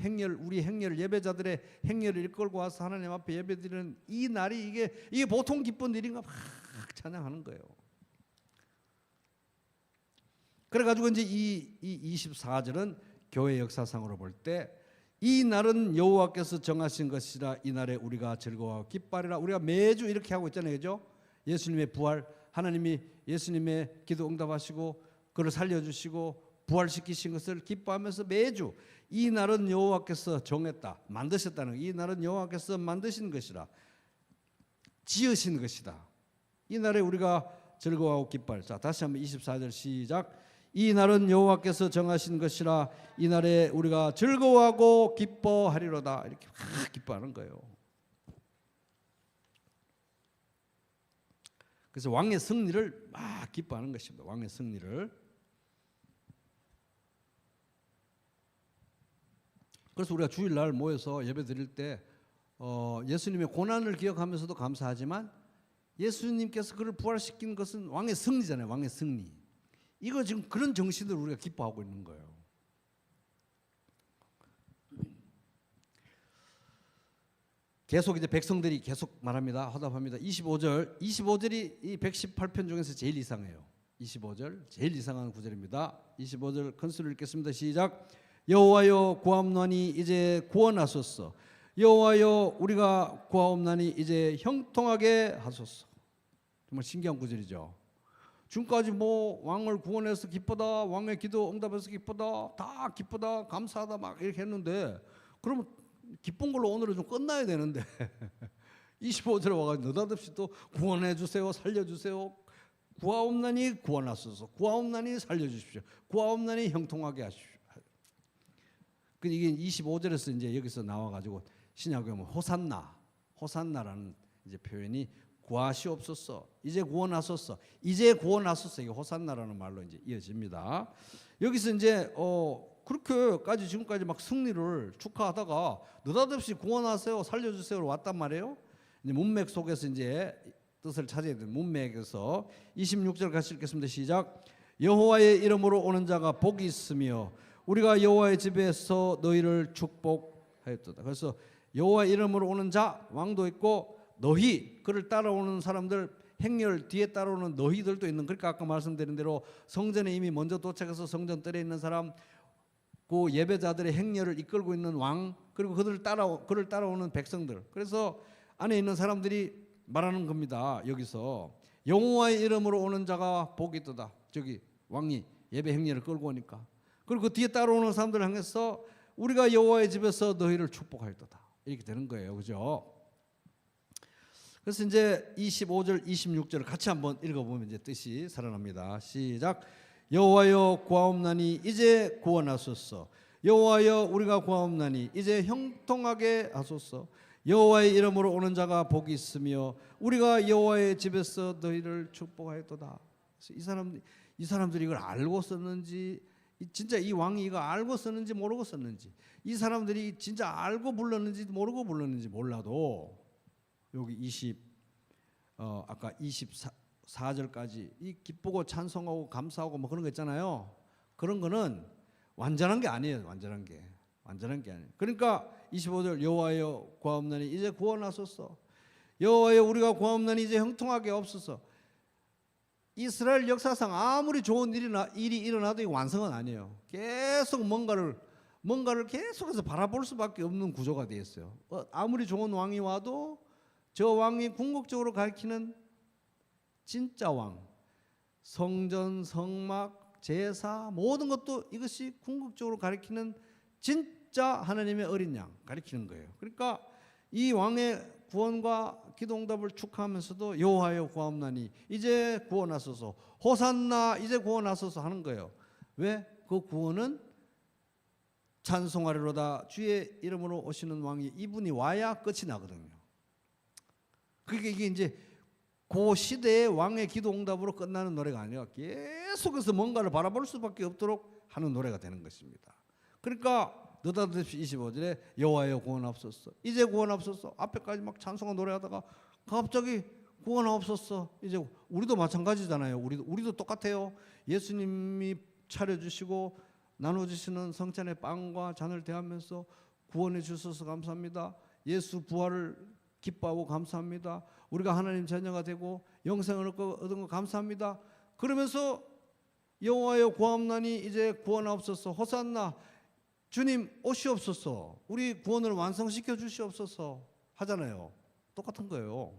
행렬 예배자들의 행렬을 이끌고 와서 하나님 앞에 예배드리는 이 날이 이게 보통 기쁜 일인가 막 찬양하는 거예요. 그래가지고 이제 이 24절은 교회 역사상으로 볼 때 이 날은 여호와께서 정하신 것이라 이 날에 우리가 즐거워하고 기뻐하리라. 우리가 매주 이렇게 하고 있잖아요, 그죠? 예수님의 부활, 하나님이 예수님의 기도 응답하시고 그를 살려주시고 부활시키신 것을 기뻐하면서 매주 이 날은 여호와께서 정했다, 만드셨다는 이 날은 여호와께서 만드신 것이라, 지으신 것이다. 이 날에 우리가 즐거워하고 기뻐할. 자, 다시 한번 24절 시작. 이 날은 여호와께서 정하신 것이라 이 날에 우리가 즐거워하고 기뻐하리로다. 이렇게 막 기뻐하는 거예요. 그래서 왕의 승리를 막 기뻐하는 것입니다. 왕의 승리를. 그래서 우리가 주일날 모여서 예배 드릴 때 예수님의 고난을 기억하면서도 감사하지만 예수님께서 그를 부활시킨 것은 왕의 승리잖아요. 왕의 승리. 이거 지금 그런 정신으로 우리가 기뻐하고 있는 거예요. 계속 이제 백성들이 계속 말합니다. 화답합니다. 25절이 이 118편 중에서 제일 이상해요. 25절 제일 이상한 구절입니다. 25절 큰 소리로 읽겠습니다. 시작. 여호와여 구하옵나니 이제 구원하소서. 여호와여 우리가 구하옵나니 이제 형통하게 하소서. 정말 신기한 구절이죠. 지금까지 뭐 왕을 구원해서 기쁘다, 왕의 기도 응답해서 기쁘다, 다 기쁘다, 감사하다 막 이렇게 했는데 그러면 기쁜 걸로 오늘은 좀 끝나야 되는데 25절에 와가지고 느닷없이 또 구원해 주세요, 살려주세요, 구하옵나니 구원하소서, 구하옵나니 살려주십시오, 구하옵나니 형통하게 하십시오. 이게 25절에서 이제 여기서 나와가지고 신약에 보면 호산나라는 이제 표현이 구하시옵소서, 이제 구원하소서, 이제 구원하소서, 이게 호산나라는 말로 이제 이어집니다. 여기서 이제 그렇게까지 지금까지 막 승리를 축하하다가 느닷없이 구원하세요, 살려주세요로 왔단 말이에요. 이제 문맥 속에서 이제 뜻을 찾아야 되는 문맥에서 26절 같이 읽겠습니다. 시작. 여호와의 이름으로 오는 자가 복이 있으며 우리가 여호와의 집에서 너희를 축복하였도다. 그래서 여호와의 이름으로 오는 자, 왕도 있고 너희, 그를 따라오는 사람들, 행렬 뒤에 따라오는 너희들도 있는. 그러니까 아까 말씀드린 대로 성전에 이미 먼저 도착해서 성전 뜰에 있는 사람, 그 예배자들의 행렬을 이끌고 있는 왕, 그리고 그를 따라오는 백성들. 그래서 안에 있는 사람들이 말하는 겁니다. 여기서 여호와의 이름으로 오는 자가 복이 있도다. 저기 왕이 예배 행렬을 끌고 오니까. 그리고 그 뒤에 따라오는 사람들을 향해서 우리가 여호와의 집에서 너희를 축복하였도다. 이렇게 되는 거예요, 그죠? 그래서 이제 25절, 26절을 같이 한번 읽어보면 이제 뜻이 살아납니다. 시작. 여호와여 구하옵나니 이제 구원하소서. 여호와여 우리가 구하옵나니 이제 형통하게 하소서. 여호와의 이름으로 오는 자가 복이 있으며 우리가 여호와의 집에서 너희를 축복하였도다. 이 사람들이 이걸 알고 썼는지 진짜 이 왕이 이거 알고 썼는지 모르고 썼는지, 이 사람들이 진짜 알고 불렀는지 모르고 불렀는지 몰라도 여기 아까 24절까지 이 기쁘고 찬송하고 감사하고 뭐 그런 거 있잖아요. 그런 거는 완전한 게 아니에요. 완전한 게 아니에요. 그러니까 25절 여호와여 구하옵나니 이제 구원하소서. 여호와여 우리가 구하옵나니 이제 형통하게 없소서. 이스라엘 역사상 아무리 좋은 일이 일어나도 이 완성은 아니에요. 계속 뭔가를 계속해서 바라볼 수밖에 없는 구조가 되어 있어요. 아무리 좋은 왕이 와도 저 왕이 궁극적으로 가리키는 진짜 왕, 성전, 성막, 제사 모든 것도 이것이 궁극적으로 가리키는 진짜 하나님의 어린 양 가리키는 거예요. 그러니까 이 왕의 구원과 기도응답을 축하하면서도 여호와여 구하옵나니 이제 구원하소서, 호산나 이제 구원하소서 하는 거예요. 왜? 그 구원은 찬송하리로다 주의 이름으로 오시는 왕이 이분이 와야 끝이 나거든요. 그러니까 이게 이제 그 시대의 왕의 기도응답으로 끝나는 노래가 아니라 계속해서 뭔가를 바라볼 수밖에 없도록 하는 노래가 되는 것입니다. 그러니까 느닷없이 25절에 여호와여 구원하옵소서, 이제 구원하옵소서. 앞에까지 막 찬송한 노래하다가 갑자기 구원하옵소서. 이제 우리도 마찬가지잖아요. 우리도 똑같아요. 예수님이 차려주시고 나눠주시는 성찬의 빵과 잔을 대하면서 구원해 주셔서 감사합니다. 예수 부활을 기뻐하고 감사합니다. 우리가 하나님 자녀가 되고 영생을 얻은 거 감사합니다. 그러면서 여호와여 구하옵나니 이제 구원하옵소서, 호산나 주님 오시옵소서, 우리 구원을 완성시켜 주시옵소서 하잖아요. 똑같은 거예요.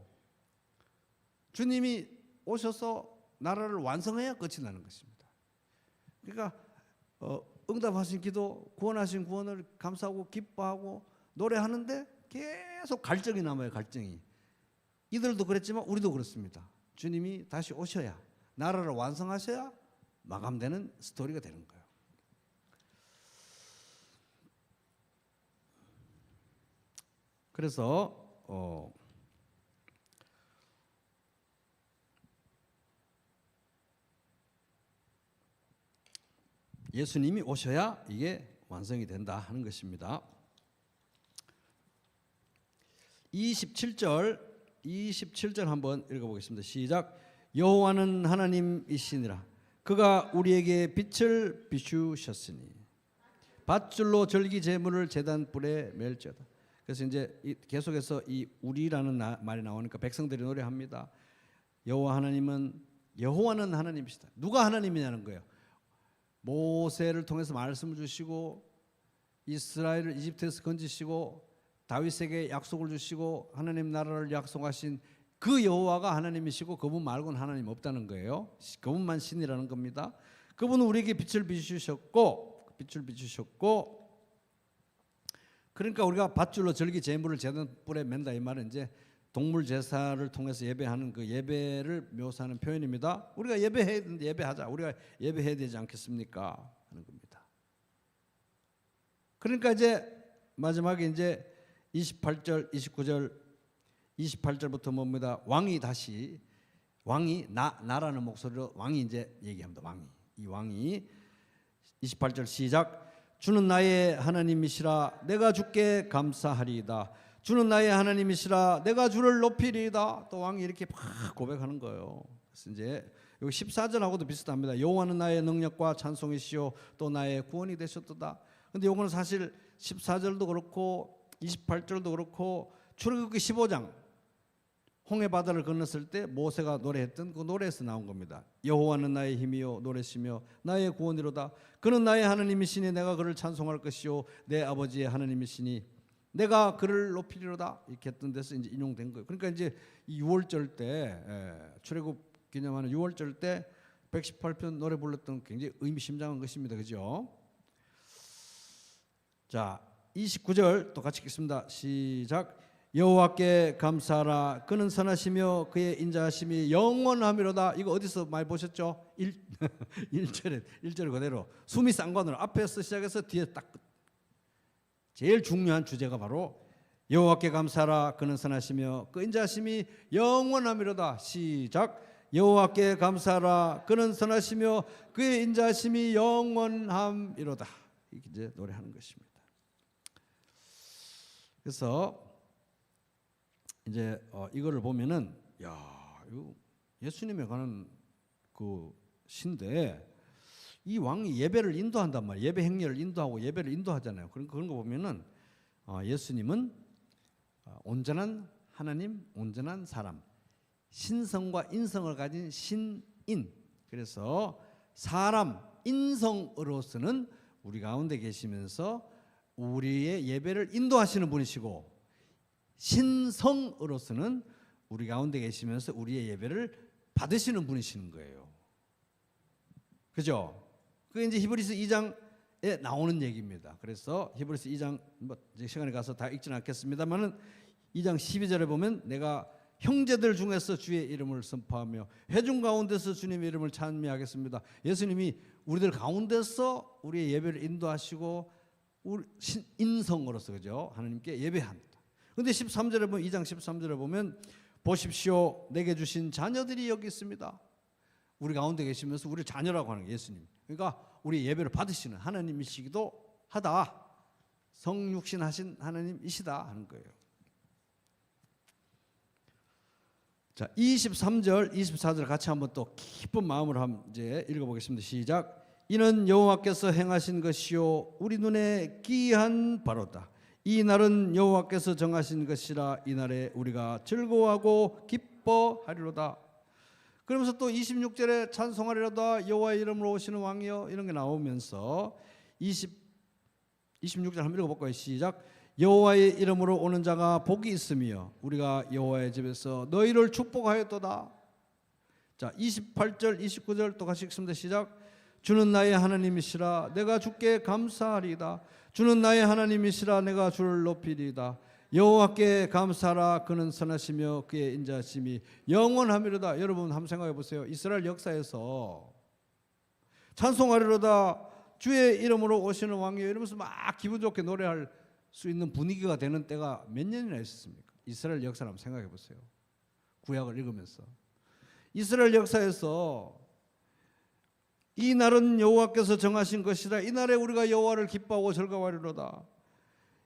주님이 오셔서 나라를 완성해야 끝이 나는 것입니다. 그러니까 응답하신 기도, 구원하신 구원을 감사하고 기뻐하고 노래하는데 계속 갈증이 남아요. 갈증이. 이들도 그랬지만 우리도 그렇습니다. 주님이 다시 오셔야, 나라를 완성하셔야 마감되는 스토리가 되는 거예요. 그래서 예수님이 오셔야 이게 완성이 된다 하는 것입니다. 27절 한번 읽어보겠습니다. 시작. 여호와는 하나님이시니라. 그가 우리에게 빛을 비추셨으니 밧줄로 절기 제물을 제단 뿔에 멜지어다. 그래서 이제 계속해서 이 우리라는 말이 나오니까 백성들이 노래합니다. 여호와는 하나님이시다. 누가 하나님이냐는 거예요. 모세를 통해서 말씀을 주시고 이스라엘을 이집트에서 건지시고 다윗에게 약속을 주시고 하나님 나라를 약속하신 그 여호와가 하나님이시고 그분 말고는 하나님 없다는 거예요. 그분만 신이라는 겁니다. 그분은 우리에게 빛을 비추셨고 그러니까 우리가 밧줄로 절기 제물을 제단 뿔에 맨다 이 말은 이제 동물 제사를 통해서 예배하는 그 예배를 묘사하는 표현입니다. 우리가 예배하자. 우리가 예배해야 되지 않겠습니까? 하는 겁니다. 그러니까 이제 마지막에 이제 28절, 29절, 28절부터 뭡니다. 왕이 나라는 목소리로 왕이 이제 얘기합니다. 이 왕이 28절 시작. 주는 나의 하나님이시라 내가 주께 감사하리이다. 주는 나의 하나님이시라 내가 주를 높이리이다. 또 왕이 이렇게 막 고백하는 거예요. 그래서 이제 여기 14절하고도 비슷합니다. 여호와는 나의 능력과 찬송이시요 또 나의 구원이 되셨도다. 근데 요거는 사실 14절도 그렇고 28절도 그렇고 출애굽기 15장 홍해 바다를 건넜을 때 모세가 노래했던 그 노래에서 나온 겁니다. 여호와는 나의 힘이요 노래시며 나의 구원이로다. 그는 나의 하나님이시니 내가 그를 찬송할 것이요 내 아버지의 하나님이시니 내가 그를 높이리로다. 이렇게 했던 데서 이제 인용된 거예요. 그러니까 이제 이 6월절 때 출애굽 기념하는 6월절 때 118편 노래 불렀던 굉장히 의미심장한 것입니다. 그죠? 자, 29절 또 같이 읽겠습니다. 시작. 여호와께 감사하라. 그는 선하시며 그의 인자하심이 영원하미로다. 이거 어디서 많이 보셨죠? 1절에 그대로 숨이 쌍관으로 앞에서 시작해서 뒤에 딱 제일 중요한 주제가 바로 여호와께 감사하라. 그는 선하시며 그 인자하심이 영원하미로다. 시작. 여호와께 감사하라. 그는 선하시며 그의 인자심이 영원함이로다. 이렇게 이제 노래하는 것입니다. 그래서 이제 이거를 보면은 이거 예수님에 관한 그 시인데 이 왕이 예배를 인도한단 말이에요. 예배 행렬을 인도하고 예배를 인도하잖아요. 그런 거 보면은 예수님은 온전한 하나님, 온전한 사람, 신성과 인성을 가진 신인. 그래서 사람, 인성으로서는 우리 가운데 계시면서 우리의 예배를 인도하시는 분이시고, 신성으로서는 우리 가운데 계시면서 우리의 예배를 받으시는 분이시는 거예요. 그죠? 그게 이제 히브리서 2장에 나오는 얘기입니다. 그래서 히브리서 2장 이제 시간에 가서 다 읽지는 않겠습니다만은 2장 12절에 보면 내가 형제들 중에서 주의 이름을 선포하며 회중 가운데서 주님의 이름을 찬미하겠습니다. 예수님이 우리들 가운데서 우리의 예배를 인도하시고 우리 인성으로서 그죠? 하나님께 예배합니다. 그런데 13절에 보면 2장 13절에 보면 보십시오 내게 주신 자녀들이 여기 있습니다. 우리 가운데 계시면서 우리 자녀라고 하는 게 예수님. 그러니까 우리 예배를 받으시는 하나님이시기도 하다. 성육신하신 하나님이시다 하는 거예요. 자, 23절, 24절 같이 한번 또 기쁜 마음으로 한번 이제 읽어보겠습니다. 시작. 이는 여호와께서 행하신 것이요 우리 눈에 기이한 바로다. 이 날은 여호와께서 정하신 것이라 이 날에 우리가 즐거워하고 기뻐하리로다. 그러면서 또 26절에 찬송하리로다 여호와의 이름으로 오시는 왕이여 이런 게 나오면서 26절 한번 읽어볼까요? 시작. 여호와의 이름으로 오는 자가 복이 있으며 우리가 여호와의 집에서 너희를 축복하였도다. 자, 28절 29절 또 같이 읽습니다. 시작. 주는 나의 하나님이시라 내가 주께 감사하리이다. 주는 나의 하나님이시라 내가 주를 높이리이다. 여호와께 감사하라. 그는 선하시며 그의 인자심이 영원하미로다. 여러분 한번 생각해 보세요. 이스라엘 역사에서 찬송하리로다 주의 이름으로 오시는 왕이여 이러면서 막 기분 좋게 노래할 수 있는 분위기가 되는 때가 몇 년이나 있었습니까? 이스라엘 역사를 한번 생각해 보세요. 구약을 읽으면서 이스라엘 역사에서 이 날은 여호와께서 정하신 것이라 이 날에 우리가 여호와를 기뻐하고 즐거워하리로다.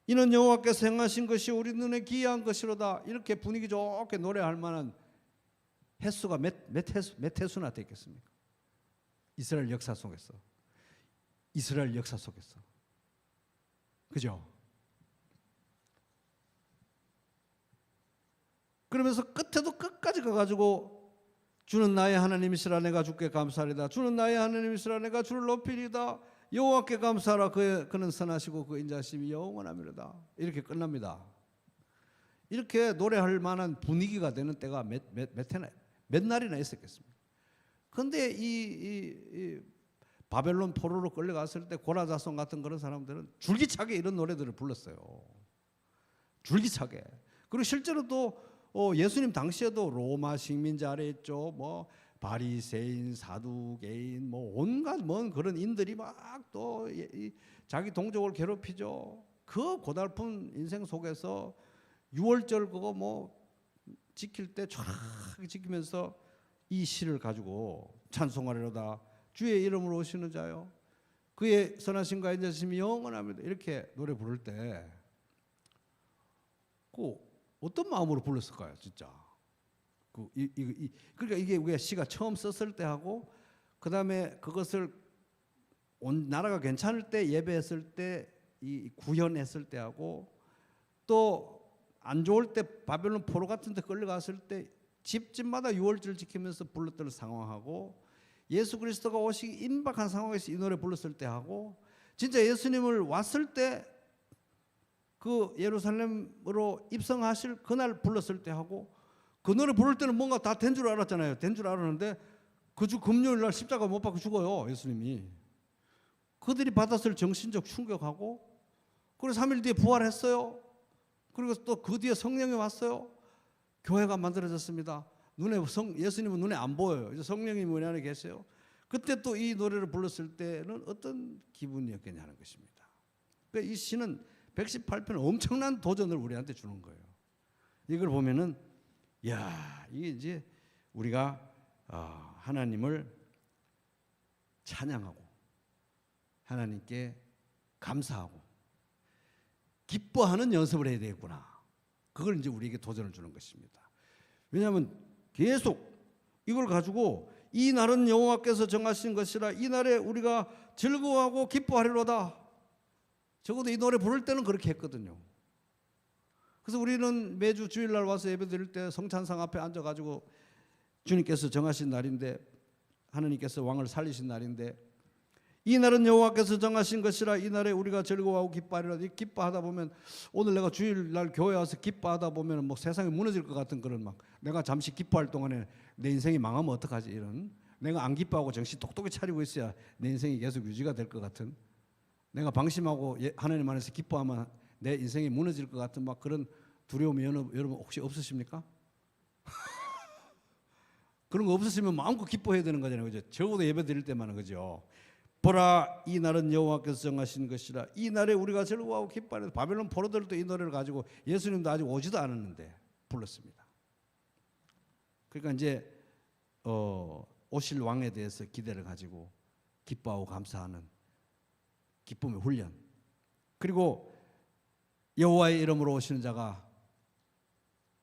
이는 여호와께서 행하신 것이 우리 눈에 기이한 것이로다. 이렇게 분위기 좋게 노래할 만한 횟수가 몇 횟수나 됐겠습니까? 이스라엘 역사 속에서. 이스라엘 역사 속에서. 그죠? 그러면서 끝에도 끝까지 가가지고 주는 나의 하나님이시라 내가 주께 감사하리다. 주는 나의 하나님이시라 내가 주를 높이리다. 여호와께 감사하라. 그는 선하시고 그 인자심이 영원하미로다. 이렇게 끝납니다. 이렇게 노래할 만한 분위기가 되는 때가 몇 날이나 있었겠습니까? 그런데 이 바벨론 포로로 끌려갔을 때 고라자손 같은 그런 사람들은 줄기차게 이런 노래들을 불렀어요. 줄기차게. 그리고 실제로 또 예수님 당시에도 로마 식민자 아래 있죠. 뭐 바리새인, 사두개인, 뭐 온갖 그런 인들이 막 또 자기 동족을 괴롭히죠. 그 고달픈 인생 속에서 유월절 그거 뭐 지킬 때 쫙 지키면서 이 시를 가지고 찬송하리로다. 주의 이름으로 오시는 자요. 그의 선하심과 인자심이 영원합니다. 이렇게 노래 부를 때 그 어떤 마음으로 불렀을까요, 진짜? 그러니까 이게 우리가 시가 처음 썼을 때 하고, 그 다음에 그것을 나라가 괜찮을 때 예배했을 때, 이 구현했을 때 하고, 또 안 좋을 때 바벨론 포로 같은 데 끌려갔을 때 집집마다 유월절 지키면서 불렀던 상황하고, 예수 그리스도가 오시기 임박한 상황에서 이 노래 불렀을 때 하고, 진짜 예수님을 왔을 때 그 예루살렘으로 입성하실 그날 불렀을 때 하고, 그 노래 부를 때는 뭔가 다 된 줄 알았잖아요. 된 줄 알았는데 그 주 금요일 날 십자가 못 박고 죽어요, 예수님이. 그들이 받았을 정신적 충격하고, 그리고 3일 뒤에 부활했어요. 그리고 또 그 뒤에 성령이 왔어요. 교회가 만들어졌습니다. 예수님은 눈에 안 보여요. 이제 성령이 우리 안에 계세요. 그때 또 이 노래를 불렀을 때는 어떤 기분이었겠냐는 것입니다. 그러니까 이 시는 118편은 엄청난 도전을 우리한테 주는 거예요. 이걸 보면은, 이게 이제 우리가 하나님을 찬양하고 하나님께 감사하고 기뻐하는 연습을 해야 되겠구나. 그걸 이제 우리에게 도전을 주는 것입니다. 왜냐하면 계속 이걸 가지고 이 날은 여호와께서 정하신 것이라 이 날에 우리가 즐거워하고 기뻐하리로다. 적어도 이 노래 부를 때는 그렇게 했거든요. 그래서 우리는 매주 주일날 와서 예배드릴 때 성찬상 앞에 앉아가지고 주님께서 정하신 날인데 하나님께서 왕을 살리신 날인데 이 날은 여호와께서 정하신 것이라 이 날에 우리가 즐거워하고 기뻐하리라. 기뻐하다 보면 오늘 내가 주일날 교회 와서 기뻐하다 보면 뭐 세상이 무너질 것 같은 그런 막 내가 잠시 기뻐할 동안에 내 인생이 망하면 어떡하지 이런 내가 안 기뻐하고 정신 똑똑히 차리고 있어야 내 인생이 계속 유지가 될 것 같은 내가 방심하고 하나님 안에서 기뻐하면 내 인생이 무너질 것 같은 막 그런 두려움이 여러분 혹시 없으십니까? 그런 거 없으시면 마음껏 기뻐해야 되는 거잖아요. 그죠? 적어도 예배 드릴 때만은 그죠? 보라 이 날은 여호와께서 정하신 것이라 이 날에 우리가 즐거워하고 기뻐하리라. 바벨론 포로들도 이 노래를 가지고 예수님도 아직 오지도 않았는데 불렀습니다. 그러니까 이제 오실 왕에 대해서 기대를 가지고 기뻐하고 감사하는 기쁨의 훈련. 그리고 여호와의 이름으로 오시는 자가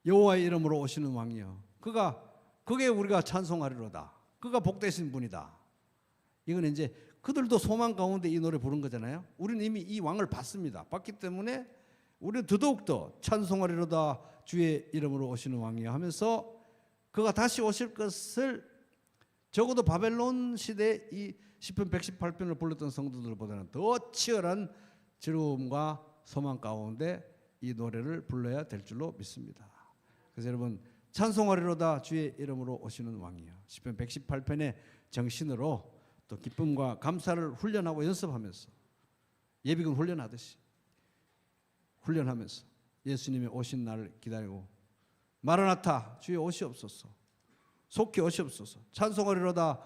여호와의 이름으로 오시는 왕이요 그게 우리가 찬송하리로다. 그가 복되신 분이다. 이건 이제 그들도 소망 가운데 이 노래 부른 거잖아요. 우리는 이미 이 왕을 봤습니다. 봤기 때문에 우리는 더더욱더 찬송하리로다 주의 이름으로 오시는 왕이요 하면서 그가 다시 오실 것을 적어도 바벨론 시대 이 시편 118편을 불렀던 성도들보다는 더 치열한 즐거움과 소망 가운데 이 노래를 불러야 될 줄로 믿습니다. 그래서 여러분 찬송하리로다 주의 이름으로 오시는 왕이요 시편 118편의 정신으로 또 기쁨과 감사를 훈련하고 연습하면서 예비군 훈련하듯이 훈련하면서 예수님의 오신 날을 기다리고 마라나타 주의 오시옵소서 속히 오시옵소서 찬송하리로다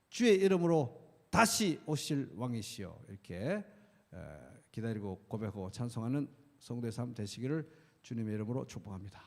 주의 이름으로 다시 오실 왕이시여 이렇게 기다리고 고백하고 찬송하는 성도의 삶 되시기를 주님의 이름으로 축복합니다.